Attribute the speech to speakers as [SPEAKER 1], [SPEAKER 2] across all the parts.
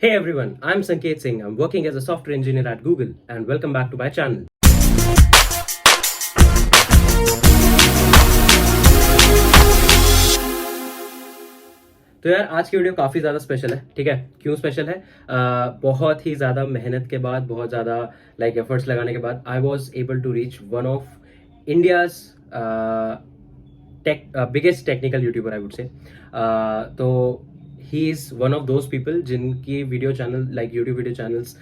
[SPEAKER 1] Hey everyone, I'm Sanket Singh. I'm working as a software engineer at Google and welcome back to my channel. तो यार आज की video काफ़ी ज़्यादा special है, ठीक है। क्यों स्पेशल है? बहुत ही ज़्यादा मेहनत के बाद, बहुत ज़्यादा एफर्ट्स लगाने के बाद I was able to reach one of India's biggest technical YouTuber, I would say. तो he is one of those people जिनकी video channel YouTube video channels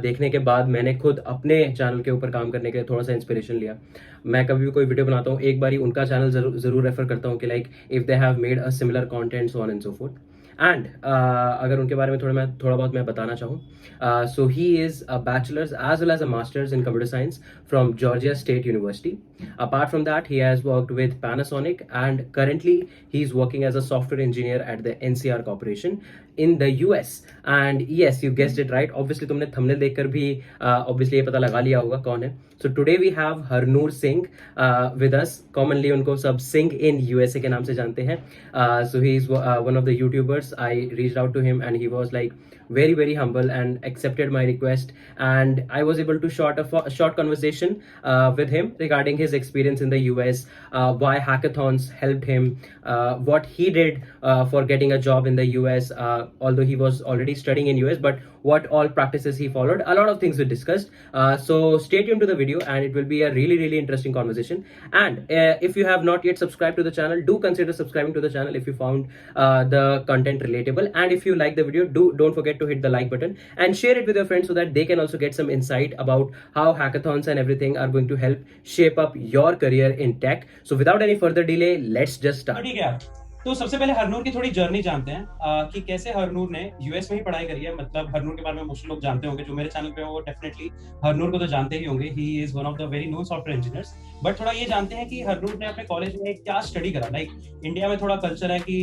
[SPEAKER 1] देखने के बाद मैंने खुद अपने चैनल के ऊपर काम करने के लिए थोड़ा सा इंस्पिरेशन लिया। मैं कभी भी कोई वीडियो बनाता हूँ एक बारी उनका चैनल जरूर रेफर करता हूँ कि if they have made a similar content so on and so forth. And अगर उनके बारे में थोड़ा बहुत मैं बताना चाहूँ, so he is a bachelor's as well as a master's in computer science from Georgia State University. Apart from that, he has worked with Panasonic and currently he is working as a software engineer at the NCR Corporation in the US. And yes, you guessed it right. Obviously, तुमने thumbnail देखकर भी obviously ये पता लगा लिया होगा कौन है. So today we have Harnoor Singh with us. Commonly उनको सब Singh in USA के नाम से जानते हैं. So he is one of the YouTubers. I reached out to him and he was very humble and accepted my request, and I was able to short conversation with him regarding his experience in the US, why hackathons helped him, what he did for getting a job in the US, although he was already studying in US, but what all practices he followed. A lot of things we discussed. So stay tuned to the video and it will be a really interesting conversation. And if you have not yet subscribed to the channel, do consider subscribing to the channel if you found the content relatable. And if you like the video, don't forget to hit the like button and share it with your friends so that they can also get some insight about how hackathons and everything are going to help shape up your career in tech. So without any further delay, let's just start.
[SPEAKER 2] ठीक है, तो सबसे पहले हरनूर की थोड़ी journey जानते हैं कि कैसे हरनूर ने यूएस में ही पढ़ाई करी है। मतलब हरनूर के बारे में मुझे लोग जानते होंगे, जो मेरे चैनल पे वो डेफिनेटली हरनूर को तो जानते ही होंगे। He is one of the very known software engineers. But थोड़ा ये जानते हैं कि हरनूर ने अपने कॉलेज में क्या स्टडी करा। इंडिया में थोड़ा कल्चर है कि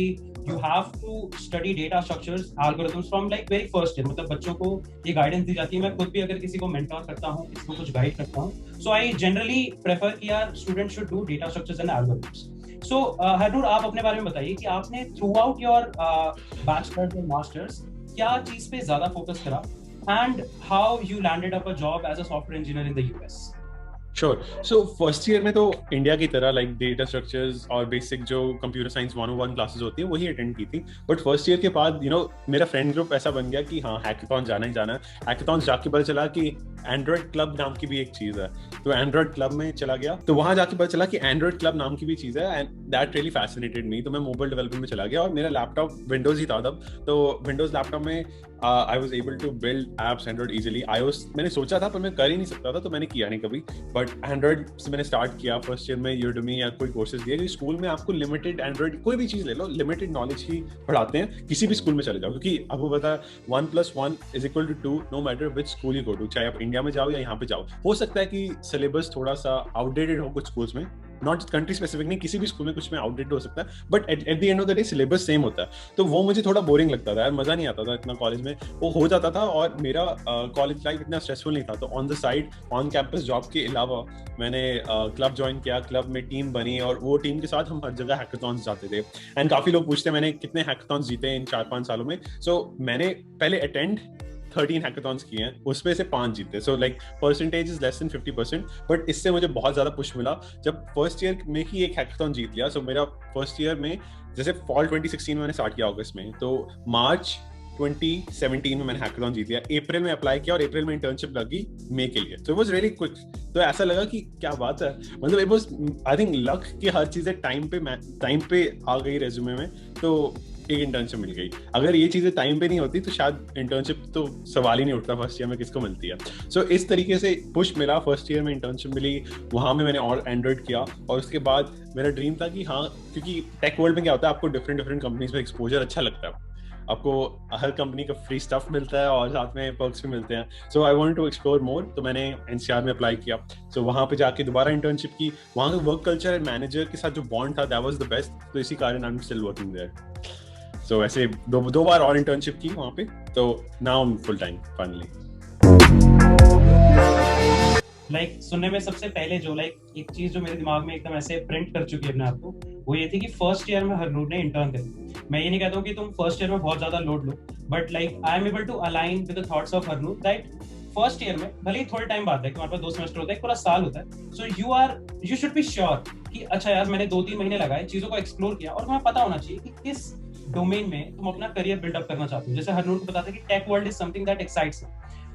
[SPEAKER 2] you have to study data structures algorithms from very first year. मतलब बच्चों को ये गाइडेंस दी जाती है। मैं खुद भी अगर किसी को मेंटोर करता हूँ, किसी को कुछ गाइड करता हूँ, सो आई जनरली प्रेफर कि यार student should do data structures and algorithms. So Harnoor, आप अपने बारे में बताइए कि आपने थ्रू आउट योर बैचलर्स और मास्टर्स क्या चीज पे ज्यादा फोकस करा and how you landed up a job as a software engineer in the US.
[SPEAKER 3] Sure. So first year में तो इंडिया की तरह डेटा स्ट्रक्चर्स और बेसिक जो कंप्यूटर साइंस 101 क्लासेस होती है वही अटेंड की थी। बट फर्स्ट ईयर के बाद मेरा फ्रेंड ग्रुप ऐसा बन गया कि हाँ, हैकाथॉन जाना ही जाना है। हैकाथॉन जाके पता चला कि एंड्रॉइड क्लब नाम की भी एक चीज है, तो एंड्रॉइड क्लब में चला गया। तो वहां जाके पता चला कि एंड्रॉइड क्लब नाम की भी चीज है and that really fascinated me. तो मैं मोबाइल डेवलपमेंट में चला गया और मेरा लैपटॉप विंडोज ही था तब। तो विंडोज लैपटॉप में I was able to build apps Android easily. iOS मैंने सोचा था पर मैं कर ही नहीं सकता था, तो मैंने किया नहीं कभी। बट एंड्रॉइड से मैंने स्टार्ट किया फर्स्ट ईयर में। यूडेमी या कोई कोर्सेज दिए, क्योंकि स्कूल में आपको लिमिटेड एंड्रॉइड कोई भी चीज ले लो, लिमिटेड नॉलेज ही पढ़ाते हैं। किसी भी स्कूल में चले जाओ, क्योंकि आपको पता है 1+1 = 2 no matter which school you go to. चाहे आप इंडिया में जाओ या यहाँ पे जाओ। हो सकता है कि सिलेबस थोड़ा सा आउटडेटेड हो कुछ स्कूल्स में, नॉट कंट्री स्पेसिफिक नहीं, किसी भी स्कूल में कुछ में आउटडेटेड हो सकता है, but at the end of the day syllabus same होता है। तो वो मुझे थोड़ा बोरिंग लगता था यार, मजा नहीं आता था इतना कॉलेज में। वो हो जाता था और मेरा कॉलेज लाइफ इतना स्ट्रेसफुल नहीं था। तो on the side on campus job के अलावा मैंने क्लब ज्वाइन किया, क्लब में टीम बनी और वो टीम के साथ हम हर जगह हैकाथॉन्स जाते थे। एंड काफी लोग पूछते हैं मैंने कितने हैकाथॉन्स जीते इन 4-5 सालों में। सो मैंने पहले अटेंड 13 हैकाथॉन्स किए हैं, उसमें से 5 जीते। So percentage is less than 50%। But इससे मुझे बहुत ज्यादा पुश मिला जब फर्स्ट ईयर में ही एक हैकाथॉन जीत लिया। सो मेरा फर्स्ट ईयर में जैसे फॉल 2016 में मैंने स्टार्ट किया अगस्त में, तो मार्च 2017 में मैंने हैकाथॉन जीत लिया। अप्रैल में अप्लाई किया और अप्रैल में इंटर्नशिप लगी मई के लिए। तो इट वाज रियली क्विक। तो ऐसा लगा कि क्या बात है, मतलब it was I think luck कि हर चीजें टाइम पे आ गई रेज्यूमे में, तो एक इंटर्नशिप मिल गई। अगर ये चीजें टाइम पे नहीं होती तो शायद इंटर्नशिप तो सवाल ही नहीं उठता फर्स्ट ईयर में किसको मिलती है। सो इस तरीके से पुश मिला, फर्स्ट ईयर में इंटर्नशिप मिली, वहां में मैंने और एंड्रॉइड किया। और उसके बाद मेरा ड्रीम था कि हाँ, क्योंकि टेक वर्ल्ड में क्या होता है, आपको डिफरेंट कंपनीज में एक्सपोजर अच्छा लगता है, आपको हर कंपनी का फ्री स्टफ मिलता है और साथ में पर्क्स भी मिलते हैं। So I wanted to explore more, तो मैंने एनसीआर में अप्लाई किया। सो वहाँ पे जाके दोबारा इंटर्नशिप की। वहाँ का वर्क कल्चर एंड मैनेजर के साथ जो बॉन्ड था, दैट वाज द बेस्ट। तो इसी कारण I am still working there. So ऐसे दो बार और इंटर्नशिप की वहाँ पे, तो now I am full time finally.
[SPEAKER 2] सुनने में सबसे पहले जो एक चीज जो मेरे दिमाग में एकदम ऐसे प्रिंट कर चुकी है अपने आप को, वो ये थी कि फर्स्ट ईयर में हरनूर ने इंटर्न करी। मैं ये नहीं कहता हूँ कि तुम फर्स्ट ईयर में बहुत ज्यादा लोड लो, but like I am able to align with the thoughts of Harnoor that first year में भले ही थोड़े टाइम बाद है, तुम्हारे पास 2 सेमेस्टर होता है, एक पूरा साल होता है, so you should be sure कि अच्छा यार मैंने 2-3 महीने लगाए, चीजों को एक्सप्लोर किया, और तुम्हें पता होना चाहिए कि किस डोमेन में तुम अपना करियर बिल्डअप करना चाहते हो। जैसे हरनूर को पता था कि tech world is something that excites,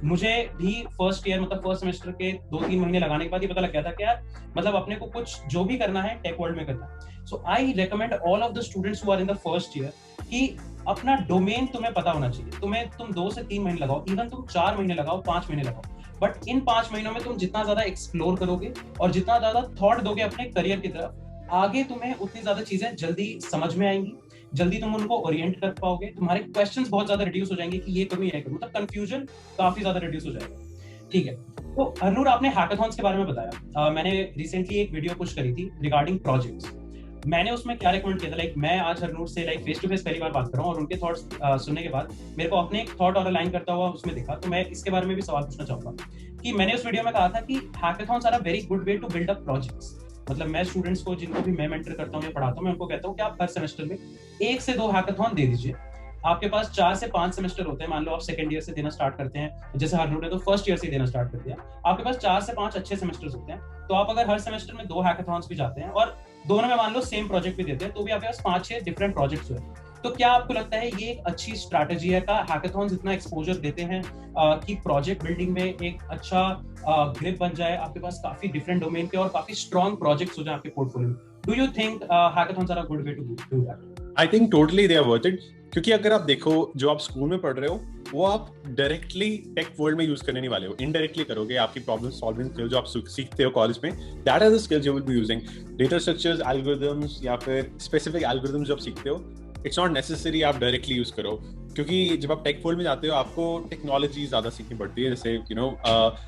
[SPEAKER 2] मुझे भी फर्स्ट ईयर मतलब फर्स्ट सेमेस्टर के 2-3 महीने लगाने के बाद ये पता लग गया था कि यार मतलब अपने को कुछ जो भी करना है टेक वर्ल्ड में करना है। So I recommend all of the students who are in the first year कि अपना डोमेन तुम्हें पता होना चाहिए। तुम 2 से 3 महीने लगाओ, इवन तुम 4 महीने लगाओ, 5 महीने लगाओ, बट इन 5 महीनों में तुम जितना ज्यादा एक्सप्लोर करोगे और जितना ज्यादा थॉट दोगे अपने करियर की तरफ, आगे तुम्हें उतनी ज्यादा चीजें जल्दी समझ में आएंगी, जल्दी तुम उनको ओरिएंट कर पाओगे, तुम्हारे क्वेश्चंस बहुत ज्यादा रिड्यूस हो जाएंगे कि ये करूं ये करूं, मतलब कंफ्यूजन काफी ज्यादा रिड्यूस हो जाएगा। ठीक है, तो हरनूर आपने हैकाथॉन्स के बारे में बताया। मैंने रिसेंटली एक वीडियो पुश करी थी रिगार्डिंग प्रोजेक्ट्स। मैंने उसमें क्या रिकमेंड किया था, लाइक मैं आज हरनूर से लाइक फेस टू फेस पहली बार बात कर रहा हूँ और उनके थॉट्स सुनने के बाद मेरे को अपने एक थॉट और अलाइन करता हुआ उसमें दिखा, तो मैं इसके बारे में भी सवाल पूछना चाहूंगा कि मैंने उस वीडियो में कहा था कि hackathons are a very good way to build up projects. मतलब मैं स्टूडेंट्स को जिनको भी मैं मेंटर करता हूँ या पढ़ाता हूँ, मैं उनको कहता हूँ कि आप हर सेमेस्टर में 1 से 2 हैकाथॉन दे दीजिए। आपके पास 4 से 5 सेमेस्टर होते हैं, मान लो आप सेकंड ईयर से देना स्टार्ट करते हैं, जैसे हरनूर ने तो फर्स्ट ईयर से देना स्टार्ट कर दिया, आपके पास 4 से 5 अच्छे सेमेस्टर्स होते हैं, तो आप अगर हर सेमेस्टर में 2 हैकाथॉन्स भी जाते हैं और दोनों में मान लो सेम प्रोजेक्ट भी देते हैं, तो भी आपके पास 5-6 डिफरेंट प्रोजेक्ट्स हुए। तो क्या आपको लगता है ये एक अच्छी स्ट्रैटेजी है का हैकाथॉन्स इतना एक्सपोजर देते हैं कि प्रोजेक्ट बिल्डिंग में एक अच्छा ग्रिप बन जाए, आपके पास काफी डिफरेंट डोमेन के और काफी स्ट्रॉन्ग प्रोजेक्ट्स हो जाए आपके पोर्टफोलियो में? Do you think hackathons are a good way to do that?
[SPEAKER 3] I think totally they are worth it, क्योंकि अगर आप देखो जो आप स्कूल में पढ़ रहे हो वो आप डायरेक्टली टेक वर्ल्ड में यूज करने नहीं वाले हो, इनडायरेक्टली करोगे। आपकी प्रॉब्लम सॉल्विंग स्किल जो आप सीखते हो कॉलेज में, that are the skills you will be using. Data structures, algorithms या फिर स्पेसिफिक एल्गोरिथम्स जो आप सीखते हो, इट्स नॉट नेसेसरी आप डायरेक्टली यूज करो, क्योंकि जब आप टेक वर्ल्ड में जाते हो आपको टेक्नोलॉजी ज्यादा सीखनी पड़ती है। जैसे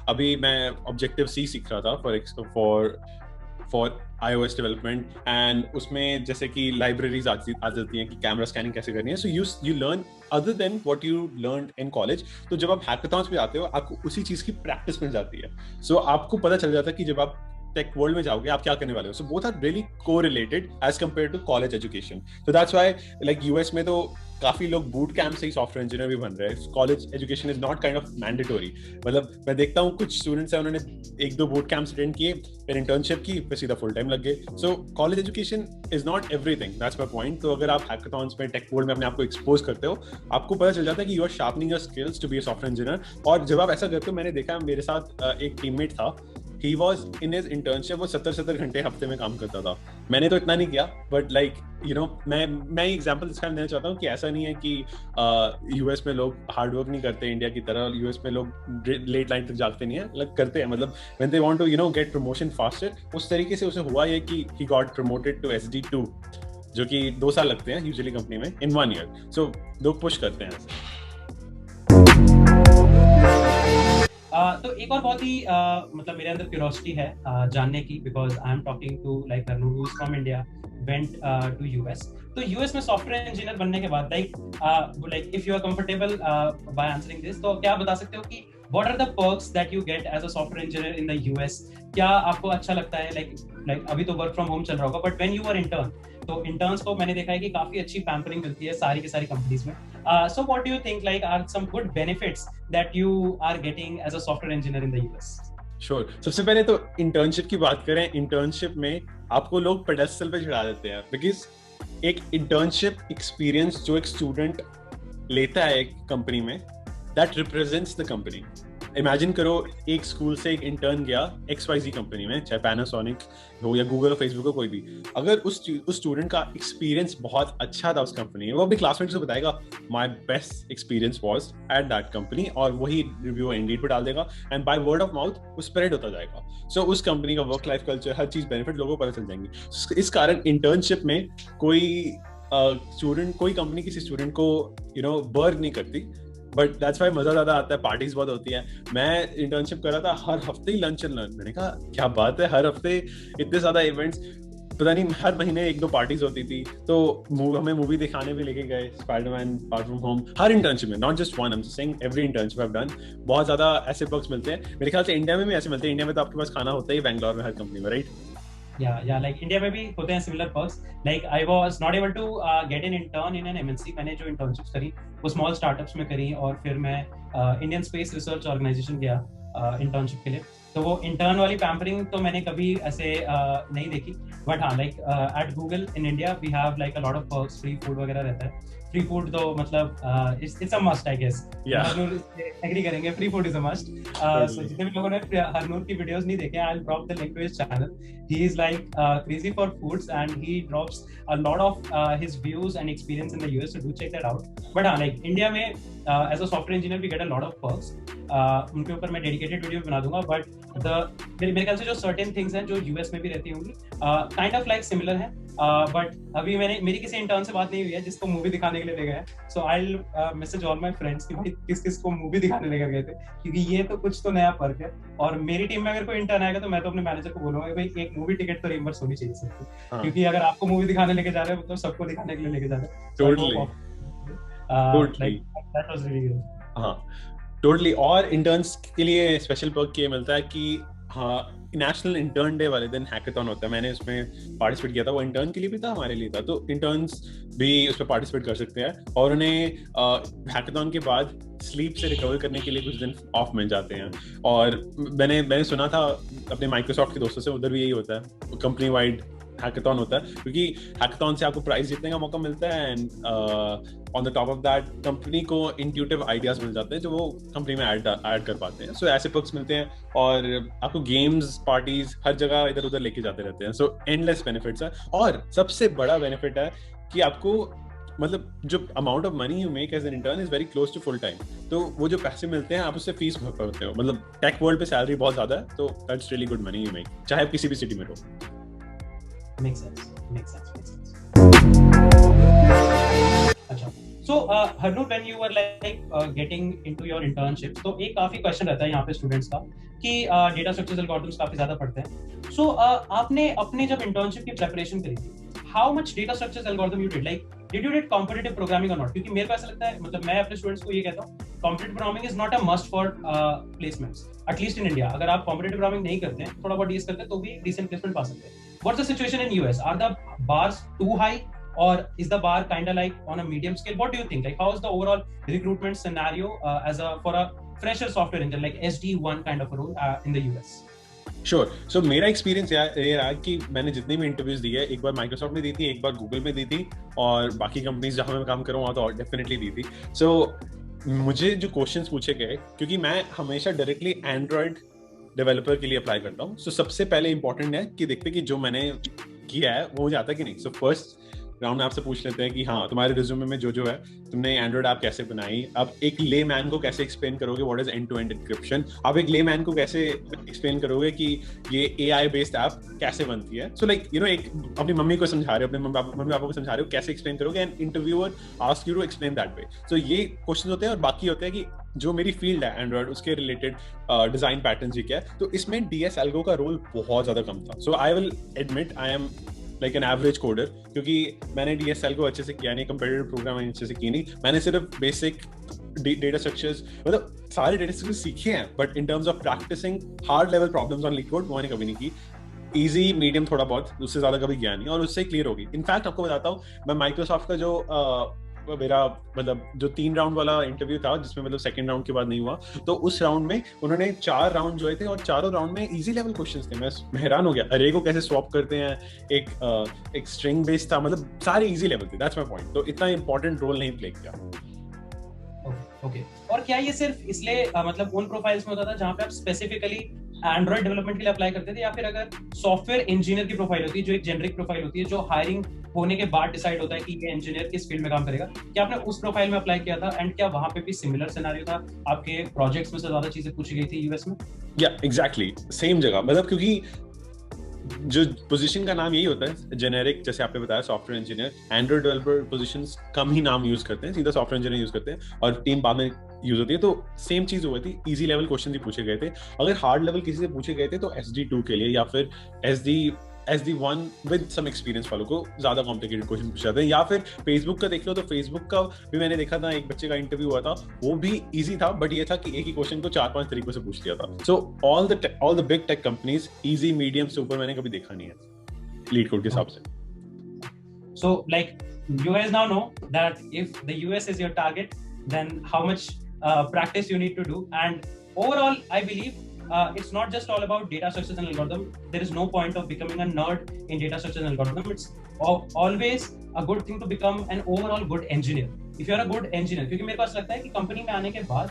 [SPEAKER 3] अभी मैं ऑब्जेक्टिव सी सीख रहा था फॉर iOS डेवलपमेंट, एंड उसमें जैसे कि लाइब्रेरीज आ जाती हैं कि कैमरा स्कैनिंग कैसे करनी है। So you learn other than what you learn in college. तो जब आप हैकाथॉन्स में आते हो आपको उसी चीज की प्रैक्टिस मिल जाती है। सो आपको पता चल जाता है कि जब आप टेक वर्ल्ड में जाओगे आप क्या करने वाले हो। So both are really correlated as compare to college education. तो दैट्स व्हाई लाइक यूएस में तो काफी लोग बूट कैंप से ही सॉफ्टवेयर इंजीनियर भी बन रहे हैं। College education is not kind of mandatory. मतलब मैं देखता हूँ कुछ स्टूडेंट्स हैं, उन्होंने 1-2 बूट कैंप्स अटेंड किए, फिर इंटर्नशिप की, फिर सीधा फुल टाइम लग गए। So college education is not everything, that's my point. तो अगर आप हैकाथॉन्स में टेक वर्ल्ड में अपने आप को एक्सपोज करते हो, आपको पता चल जाता है कि you are sharpening your skills to be a software engineer. और जब आप ऐसा करते हो, मैंने देखा मेरे साथ एक टीममेट था, he was in his internship, वो 70 घंटे हफ्ते में काम करता था। मैंने तो इतना नहीं किया, बट लाइक मैं एग्जांपल इसका देना चाहता हूँ कि ऐसा नहीं है कि यूएस में लोग हार्ड वर्क नहीं करते इंडिया की तरह। यूएस में लोग लेट नाइट तक जागते नहीं है, करते हैं। मतलब when they want to get promotion faster, उस तरीके से उसे हुआ ये कि he got promoted to SD2, जो कि 2 साल लगते हैं यूजुअली कंपनी में, in 1 year। so लोग पुश करते हैं ऐसे।
[SPEAKER 2] तो एक और बहुत ही मतलब मेरे अंदर क्यूरियोसिटी है जानने की, because I am talking to like Harnoor who is from India, went to US. तो यूएस में सॉफ्टवेयर इंजीनियर बनने के बाद like if you are comfortable by answering this, तो क्या आप बता सकते हो कि what are the perks that you get as a software engineer in the US? क्या आपको अच्छा लगता है? लाइक अभी तो वर्क फ्रॉम होम चल रहा होगा, but when you are intern, तो इंटर्न्स को मैंने देखा है कि काफी अच्छी पैम्परिंग मिलती है सारी की सारी कंपनीज में। So what do you think like are some good benefits that you are getting as a software engineer in the US?
[SPEAKER 3] Sure. सबसे पहले तो इंटर्नशिप की बात करें, इंटर्नशिप में आपको लोग पेडेस्टल पे चढ़ा देते हैं, बिकॉज एक इंटर्नशिप एक्सपीरियंस जो एक स्टूडेंट लेता है एक कंपनी में, that represents the company. Imagine करो एक स्कूल से एक इंटर्न गया XYZ कंपनी में, चाहे पैनासोनिक हो या गूगल और फेसबुक हो, कोई भी। अगर उस स्टूडेंट का एक्सपीरियंस बहुत अच्छा था उस कंपनी में, वो अपने क्लासमेट से बताएगा my best experience was at that company, और वही रिव्यू इंडीड पे डाल देगा, and by word of mouth वो स्प्रेड होता जाएगा। सो उस कंपनी का वर्क लाइफ कल्चर, हर चीज, बेनिफिट लोगों को पता चल जाएंगी। इस कारण इंटर्नशिप में कोई कंपनी किसी स्टूडेंट को बर्न नहीं करती, बट दैट्स व्हाई मजा ज्यादा आता है, पार्टीज बहुत होती है। मैं इंटर्नशिप कर रहा था, हर हफ्ते ही लंच एंड लर्न। मैंने कहा क्या बात है, हर हफ्ते इतने ज्यादा इवेंट्स, पता नहीं हर महीने 1-2 पार्टीज होती थी। तो हमें मूवी दिखाने भी लेके गए, स्पाइडरमैन फार फ्रॉम होम, हर इंटर्नशिप में, not just one, I am saying every internship I have done. बहुत ज्यादा ऐसे पर्क्स मिलते हैं, मेरे ख्याल से इंडिया में भी ऐसे मिलते हैं। इंडिया में तो आपके पास खाना होता ही बैंगलोर में हर कंपनी में, राइट?
[SPEAKER 2] या लाइक इंडिया में भी होते हैं similar perks. Like I was not able to get an intern in an MNC. मैंने जो इंटर्नशिप्स करी वो स्मॉल स्टार्टअप्स में करी, और फिर मैं इंडियन स्पेस रिसर्च ऑर्गेनाइजेशन गया इंटर्नशिप के लिए. तो वो इंटर्न वाली पैम्परिंग तो मैंने कभी ऐसे नहीं देखी. बट हाँ, like at Google in India we have like a lot of perks. Free food वगैरह रहता है. फ्री फूड तो मतलब it's a must I guess. Agree करेंगे, free food is a must. So जितने भी लोगों ने हरनूर की वीडियोस नहीं देखे, I will drop the link to his channel. He is like crazy for foods and he drops a lot of his views and experience in the US, so do check that out. But like India में as a software engineer we get a lot of perks. उनके ऊपर मैं dedicated video बना दूंगा. But मेरे ख्याल से जो सर्टेन थिंग्स हैं जो यूएस में भी रहती होंगी काइंड ऑफ लाइक सिमिलर है. बट अभी मेरी किसी इंटर्न से बात नहीं हुई है जिसको मूवी दिखाने के लिए ले गए. So I will message all my friends कि भाई किस किस को मूवी दिखाने लेकर गए थे, क्योंकि ये तो कुछ तो नया फर्क है. और मेरी टीम में अगर कोई इंटर्न आएगा तो मैं तो अपने मैनेजर को बोलूंगा कि भाई एक मूवी टिकट तो रिइंबर्स होनी चाहिए सबको. क्योंकि अगर आपको मूवी दिखाने लेके जा रहे हो तो सबको दिखाने के लिए लेके जा रहे हो.
[SPEAKER 3] Totally.
[SPEAKER 2] That was really good.
[SPEAKER 3] हाँ, टोटली. और इंटर्न्स के लिए स्पेशल पर्क ये मिलता है कि हाँ, नेशनल इंटर्न डे वाले दिन हैकाथॉन होता है. मैंने उसमें पार्टिसिपेट किया था. वो इंटर्न के लिए भी था, हमारे लिए था. तो इंटर्न्स भी उस पर पार्टिसिपेट कर सकते हैं और उन्हें हैकाथॉन के बाद स्लीप से रिकवर करने के लिए कुछ दिन ऑफ मिल जाते हैं. और मैंने सुना था अपने माइक्रोसॉफ्ट के दोस्तों से, उधर भी यही होता है, कंपनी वाइड हैकाथॉन होता है, क्योंकि हैकाथॉन से आपको प्राइज जीतने का मौका मिलता है. And on the top of that company को इंट्यूटिव आइडियाज मिल जाते हैं जो वो कंपनी में ऐड कर पाते हैं. सो ऐसे पर्क्स मिलते हैं और आपको गेम्स, पार्टीज हर जगह इधर उधर लेके जाते रहते हैं. सो एंडलेस बेनिफिट्स है. और सबसे बड़ा बेनिफिट है कि आपको मतलब जो amount of money you make as an intern is very close to full time. तो वो जो पैसे मिलते हैं आप उससे फीस भर पाते हो. मतलब टेक वर्ल्ड पे सैलरी बहुत ज्यादा है, तो that's really good money you make, चाहे आप किसी भी सिटी में रहो.
[SPEAKER 2] Makes sense. अच्छा, so Harnoor, when you were like getting into your internships, तो एक काफी क्वेश्चन रहता है यहाँ पे स्टूडेंट्स का कि डेटा स्ट्रक्चर्स एल्गोरिथम्स काफी ज्यादा पढ़ते हैं. So आपने अपने जब इंटर्नशिप की प्रिपरेशन करी थी, how much data structures algorithm you did? Like did you did competitive programming or not? क्योंकि मेरे को ऐसा लगता है, मतलब मैं अपने स्टूडेंट्स को ये कहता हूँ, competitive programming is not a must for placements, at least in India. अगर आप competitive programming नहीं करते हैं, थोड़ा बहुत डीस करते हैं, तो भी decent placement पा सकते हैं. What's the situation in US? Are the bars too high, or is the bar kind of like on a medium scale? What do you think? Like how is the overall recruitment scenario for a fresher software engineer, like SD1 kind of a role in the US?
[SPEAKER 3] Sure. So मेरा experience ये रहा कि मैंने जितनी भी interviews दी है, एक बार Microsoft में दी थी, एक बार गूगल में दी थी, और बाकी कंपनीज जहां मैं काम कर रहा हूँ वहाँ तो डेफिनेटली दी थी. सो मुझे जो क्वेश्चंस पूछे गए, क्योंकि मैं हमेशा डायरेक्टली एंड्रॉइड डेवलपर के लिए अप्लाई करता हूँ, सो सबसे पहले इंपॉर्टेंट है कि देखते कि जो मैंने किया है वो मुझे आता कि नहीं. सो फर्स्ट राउंड में आपसे पूछ लेते हैं कि हाँ, तुम्हारे रिज्यूमे में जो है, तुमने एंड्रॉइड ऐप कैसे बनाई. आप एक ले मैन को कैसे एक्सप्लेन करोगे what is end to end encryption. आप एक ले मैन को कैसे एक्सप्लेन करोगे कि ये एआई बेस्ड ऐप कैसे बनती है. सो लाइक यू नो, एक अपनी मम्मी को समझा रहे हो, अपने मम्मी पापा को समझा रहे हो, कैसे एक्सप्लेन करोगे, and interviewer ask you to explain that way. So ये क्वेश्चन होते हैं. और बाकी होते हैं कि जो मेरी फील्ड है एंड्रॉइड, उसके रिलेटेड डिजाइन पैटर्न जी क्या है. तो इसमें डीएस एल्गो का रोल बहुत ज्यादा कम था. So I will admit I am like an average coder, क्योंकि मैंने डीएसएल को अच्छे से किया नहीं, कंपेटिटिव प्रोग्रामिंग अच्छे से की नहीं. मैंने सिर्फ बेसिक डेटा स्ट्रक्चर्स, मतलब सारे डेटा स्ट्रक्चर्स सीखे हैं, but in terms of practising hard level problems on liquid वो मैंने कभी नहीं की. इजी मीडियम थोड़ा बहुत, उससे ज्यादा कभी किया नहीं, और उससे क्लियर होगी. इनफैक्ट आपको बताता हूँ, मैं माइक्रोसॉफ्ट का जो मेरा मतलब जो 3 राउंड वाला इंटरव्यू था, जिसमें मतलब सेकंड राउंड के बाद नहीं हुआ, तो उस राउंड में उन्होंने 4 राउंड जो थे, और चारों राउंड में इजी लेवल क्वेश्चंस थे. मैं हैरान हो गया. अरे को कैसे स्वैप करते हैं, एक स्ट्रिंग बेस्ड था, मतलब सारे इजी लेवल थे. That's my point. तो इतना इंपॉर्टेंट रोल नहीं प्ले किया.
[SPEAKER 2] ओके. और क्या ये सिर्फ इसलिए मतलब उन प्रोफाइल्स में होता था जहां पे आप स्पेसिफिकली एंड्रॉइड डेवलपमेंट के लिए अप्लाई करते थे, या फिर अगर सॉफ्टवेयर इंजीनियर की प्रोफाइल होती है जो एक जेनरिक प्रोफाइल होती है, जो हायरिंग होने के बाद डिसाइड होता है कि ये इंजीनियर किस फील्ड में काम करेगा, क्या आपने उस प्रोफाइल में अप्लाई किया था? एंड क्या वहां पे भी सिमिलर सिनेरियो था? आपके प्रोजेक्ट्स में से ज्यादा चीजें पूछी गई थी यूएस में?
[SPEAKER 3] या एग्जैक्टली सेम जगह. मतलब क्योंकि जो पोजीशन का नाम यही होता है जेनेरिक, जैसे आपने बताया software engineer, Android developer positions कम ही नाम यूज करते हैं, सीधा सॉफ्टवेयर इंजीनियर यूज करते हैं, और टीम बाद में यूज होती है. तो सेम चीज हुई थी, इजी लेवल क्वेश्चन ही पूछे गए थे. अगर हार्ड लेवल किसी से पूछे गए थे तो SD2 के लिए, या फिर SD1 विद सम एक्सपीरियंस वालों को ज्यादा कॉम्प्लिकेटेड क्वेश्चन पूछे जाते हैं. या फिर फेसबुक का देख लो, तो फेसबुक का भी मैंने देखा था, एक बच्चे का इंटरव्यू हुआ था, वो भी इजी था, बट ये था कि एक ही क्वेश्चन को 4-5 तरीकों से पूछ लिया था. So all the big tech companies easy medium से ऊपर मैंने कभी देखा नहीं है. लीड कोड के हिसाब से।
[SPEAKER 2] So like you guys now know that if the US is your target, then how much practice you need to do. And overall, I believe it's not just all about data structures and algorithm. There is no point of becoming a nerd in data structures and algorithm. It's always a good thing to become an overall good engineer. If you are a good engineer, क्योंकि मेरे पास लगता है कि company में आने के बाद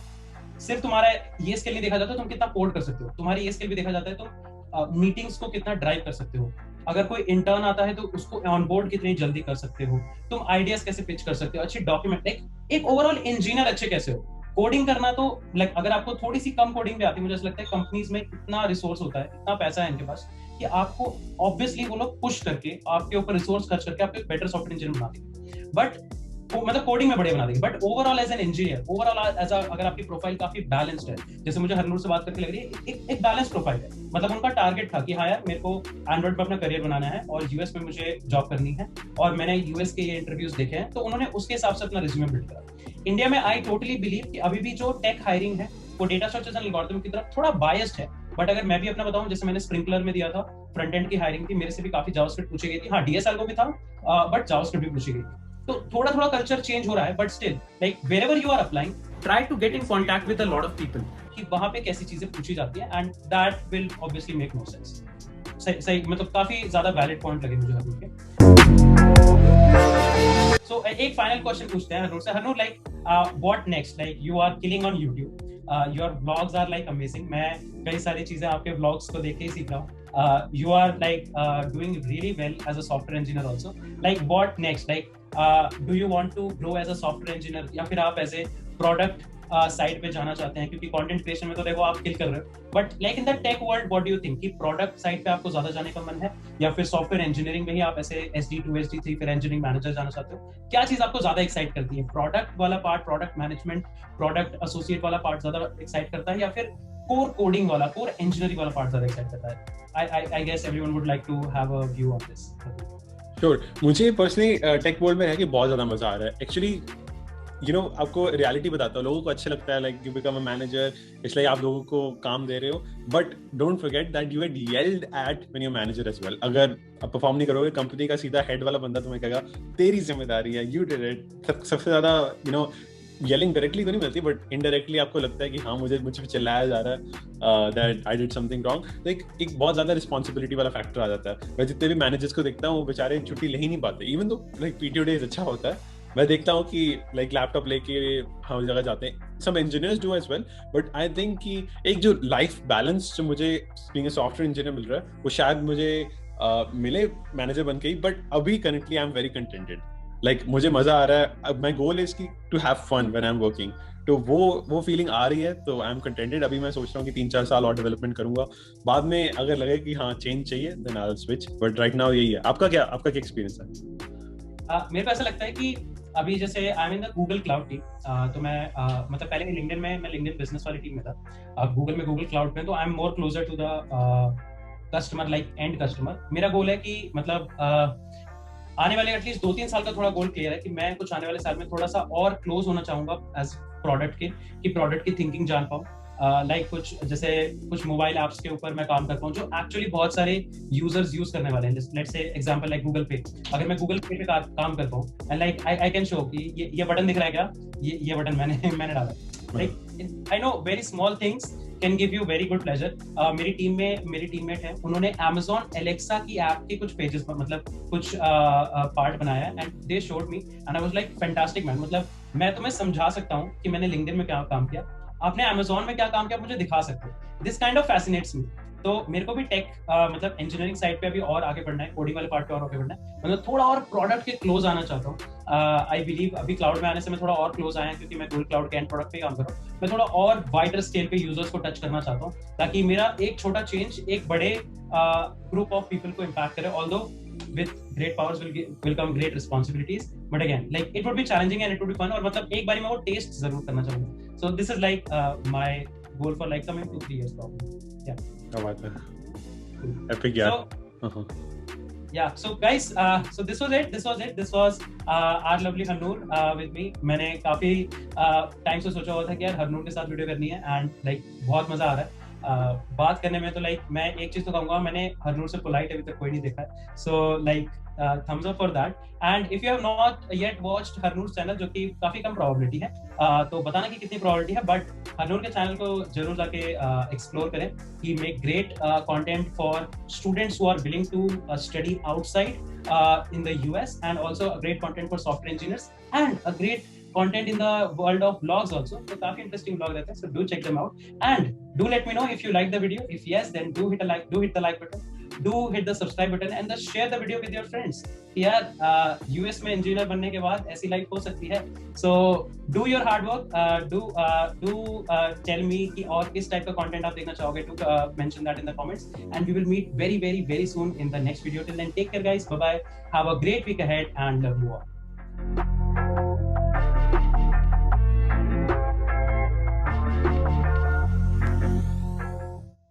[SPEAKER 2] सिर्फ तुम्हारा ये स्किल नहीं देखा जाता, तुम कितना कोड कर सकते हो, तुम्हारी ये स्किल भी देखा जाता है, तुम मीटिंग्स को कितना ड्राइव कर सकते हो, अगर कोई इंटर्न आता है तो उसको ऑनबोर्ड कितनी जल्दी कर सकते हो, तुम आइडियाज कैसे पिच कर सकते हो, अच्छी डॉक्यूमेंट, एक ओवरऑल इंजीनियर अच्छे कैसे हो। कोडिंग करना तो लाइक अगर आपको थोड़ी सी कम कोडिंग भी आती है, मुझे ऐसा लगता है कंपनीज में इतना रिसोर्स होता है, इतना पैसा है इनके पास कि आपको ऑब्वियसली वो लोग पुश करके आपके ऊपर रिसोर्स खर्च करके आपको एक बेटर सॉफ्टवेयर इंजीनियर बना देंगे, बट मतलब कोडिंग में बढ़िया बना देंगे। But overall as an engineer, overall as अगर आपकी प्रोफाइल काफी बैलेंस्ड है, जैसे मुझे हरनूर से बात करके लग रही है एक बैलेंस प्रोफाइल है, मतलब उनका टारगेट था कि हाँ यार मेरे को एंड्रॉइड में अपना करियर बनाना है और यूएस में मुझे जॉब करनी है, और मैंने यूएस के ये इंटरव्यूज देखे हैं, तो उन्होंने उसके हिसाब से अपना रिज्यूमे बिल्ड करा। इंडिया में आई टोटली बिलीव कि अभी भी जो टेक हायरिंग है वो डेटा स्ट्रक्चर्स एंड एल्गोरिथम की तरफ थोड़ा बायस्ड है। बट अगर मैं भी अपना बताऊं, जैसे मैंने स्प्रिंकलर में दिया था, फ्रंट एंड की हायरिंग थी, मेरे से भी काफी जावास्क्रिप्ट पूछी गई थी, हाँ डीएसएल को भी था, बट जावास्क्रिप्ट भी पूछी गई थी। तो थोड़ा थोड़ा कल्चर चेंज हो रहा है, but still like wherever you are applying, try to get in contact with a lot of people कि वहां पे कैसी चीजें पूछी जाती है, and that will obviously make no sense. सही मतलब काफी ज्यादा वैलिड पॉइंट लगे मुझे हरनूर के। सो एक फाइनल क्वेश्चन पूछते हैं हरनूर से। Harnoor, like what next, like you are killing on YouTube, your vlogs are like amazing, मैं कई सारी चीजें आपके व्लॉग्स को देख के ही सीख रहा हूँ। You are like doing really well as a software engineer also. Like what next? Like do you want to grow as a software engineer, या फिर आप as a product साइड पे जाना चाहते हैं? क्योंकि कंटेंट क्रिएशन में तो देखो आप किल कर रहे हो, but like in the tech world what do you think कि प्रोडक्ट साइड पे आपको ज्यादा जाने का मन है, या फिर सॉफ्टवेयर इंजीनियरिंग में ही आप ऐसे SD2 SD3 फिर इंजीनियरिंग मैनेजर जाना चाहते हो? क्या चीज आपको ज्यादा एक्साइट करती है? प्रोडक्ट वाला part, product management, product associate वाला पार्ट ज्यादा एक्साइट करता है, या फिर कोर कोडिंग वाला, कोर इंजीनियरिंग वाला पार्ट ज्यादा एक्साइट करता है? I guess everyone would like to have a view on this.
[SPEAKER 3] Sure. मुझे पर्सनली टेक वर्ल्ड में रह के बहुत ज्यादा मजा आ रहा है। एक्चुअली आपको रियलिटी बताता हूँ, लोगों को अच्छा लगता है like you become a manager, इसलिए आप लोगों को काम दे रहे हो, but don't forget that you get yelled at when you manager as well. अगर आप परफॉर्म नहीं करोगे, कंपनी का सीधा हेड वाला बंदा तुम्हें कहेगा तेरी जिम्मेदारी है, यू डिड इट। सबसे ज्यादा येलिंग डायरेक्टली तो नहीं मिलती, बट इनडायरेक्टली आपको लगता है कि हाँ मुझे पे चिल्लाया जा रहा है, that I did something wrong. तो एक बहुत ज्यादा रिस्पॉन्सिबिलिटी वाला फैक्टर आ जाता है। मैं जितने भी मैनेजर्स को देखता हूँ वो बेचारे छुट्टी ले ही नहीं पाते, इवन तो लाइक PTO डेज अच्छा होता है। मैं देखता हूँ कि लाइक लैपटॉप लेके हर जगह जाते हैं, some engineers do as well, but I think कि एक जो लाइफ बैलेंस जो मुझे बीइंग अ सॉफ्टवेयर इंजीनियर मिल रहा है वो शायद मुझे मिले मैनेजर बन के ही, बट अभी currently I am very contented. Like मुझे मजा आ रहा है, अब माय गोल इज की to have fun when I am working, तो वो फीलिंग आ रही है, तो आई एम कंटेंटेड। अभी मैं सोच रहा हूँ कि 3-4 साल और डेवलपमेंट करूंगा, बाद में अगर लगे कि हाँ चेंज चाहिए then I will switch, but right now यही है। आपका क्या एक्सपीरियंस है?
[SPEAKER 2] मेरे को ऐसा लगता है कि अभी जैसे I am in the Google cloud team, तो मैं मतलब पहले लिंक्डइन में, मैं लिंक्डइन बिजनेस वाली टीम में था, अब गूगल में गूगल क्लाउड में, तो I am more closer to the customer, like and customer. मेरा गोल है कि मतलब आने वाले एटलीस्ट 2-3 साल का थोड़ा गोल क्लियर है कि मैं कुछ आने वाले साल में थोड़ा सा और क्लोज होना चाहूंगा एज प्रोडक्ट के, कि प्रोडक्ट की थिंकिंग जान पाऊँ। लाइक कुछ मोबाइल ऐप्स के ऊपर मैं काम कर पाऊँ जो एक्चुअली बहुत सारे यूजर्स यूज करने वाले हैं। Let's say example like Google पे, अगर मैं गूगल पे काम कर पाऊँ and like I can show कि ये बटन दिख रहा है क्या, ये बटन मैंने डाला। Like I know very small things can give you very good pleasure. मेरी टीममेट है, उन्होंने Amazon Alexa की ऐप के कुछ पेजेस पर मतलब कुछ पार्ट बनाया and they showed me and I was like fantastic man. मतलब मैं तुम्हें समझा सकता हूँ कि मैंने लिंक्डइन में क्या काम किया, आपने Amazon में क्या काम किया, मुझे दिखा सकते हो। This kind of fascinates me. तो मेरे को भी टेक मतलब इंजीनियरिंग साइड पे अभी और आगे बढ़ना है, कोडिंग वाले पार्ट पे और आगे बढ़ना है, मतलब थोड़ा और प्रोडक्ट के क्लोज आना चाहता हूँ। आई बिलीव अभी क्लाउड में आने से मैं थोड़ा और क्लोज आया क्योंकि मैं गूगल क्लाउड के एंड प्रोडक्ट पे काम कर रहा हूँ। मैं थोड़ा और वाइडर स्केल पे यूजर्स को टच करना चाहता हूँ ताकि मेरा एक छोटा चेंज एक बड़े ग्रुप ऑफ पीपल को इम्पैक्ट करे। Although with great powers will come great responsibilities, but again like it would be challenging and it would be fun, और मतलब एक बारी मैं वो टेस्ट जरूर करना चाहूंगा। So this is like my goal for like coming 2-3 years probably. Yeah,
[SPEAKER 3] क्या बात है, epic यार।
[SPEAKER 2] So, yeah, so guys, so this was our lovely Harnoor with me. मैंने काफी टाइम से सोचा हुआ था कि यार हरनूर के साथ वीडियो करनी है एंड लाइक बहुत मजा आ रहा है। बात करने में तो लाइक मैं एक चीज तो कहूंगा, मैंने हरनूर से पोलाइट अभी तक कोई नहीं देखा, so like thumbs up for that. And if you have not yet watched Harnoor channel, जो कि काफी कम प्रोबेबिलिटी है, तो बताना कि कितनी प्रोबेबिलिटी है, बट हरनूर के चैनल को जरूर जाके एक्सप्लोर करें. He make great content for students who are willing to study outside in the US, and also a great content for software engineers, and a great content in the world of vlogs also. So काफी interesting vlog रहते हैं, so do check them out, and do let me know if you like the video. If yes, then do hit the like button, do hit the subscribe button, and just share the video with your friends. यार US में engineer बनने के बाद ऐसी life हो सकती है. So do your hard work, do tell me कि और किस टाइप का कंटेंट आप देखना चाहोगे. To mention that in the comments, and we will meet very very very soon in the next video. Till then, take care guys, bye bye, have a great week ahead, and love you all.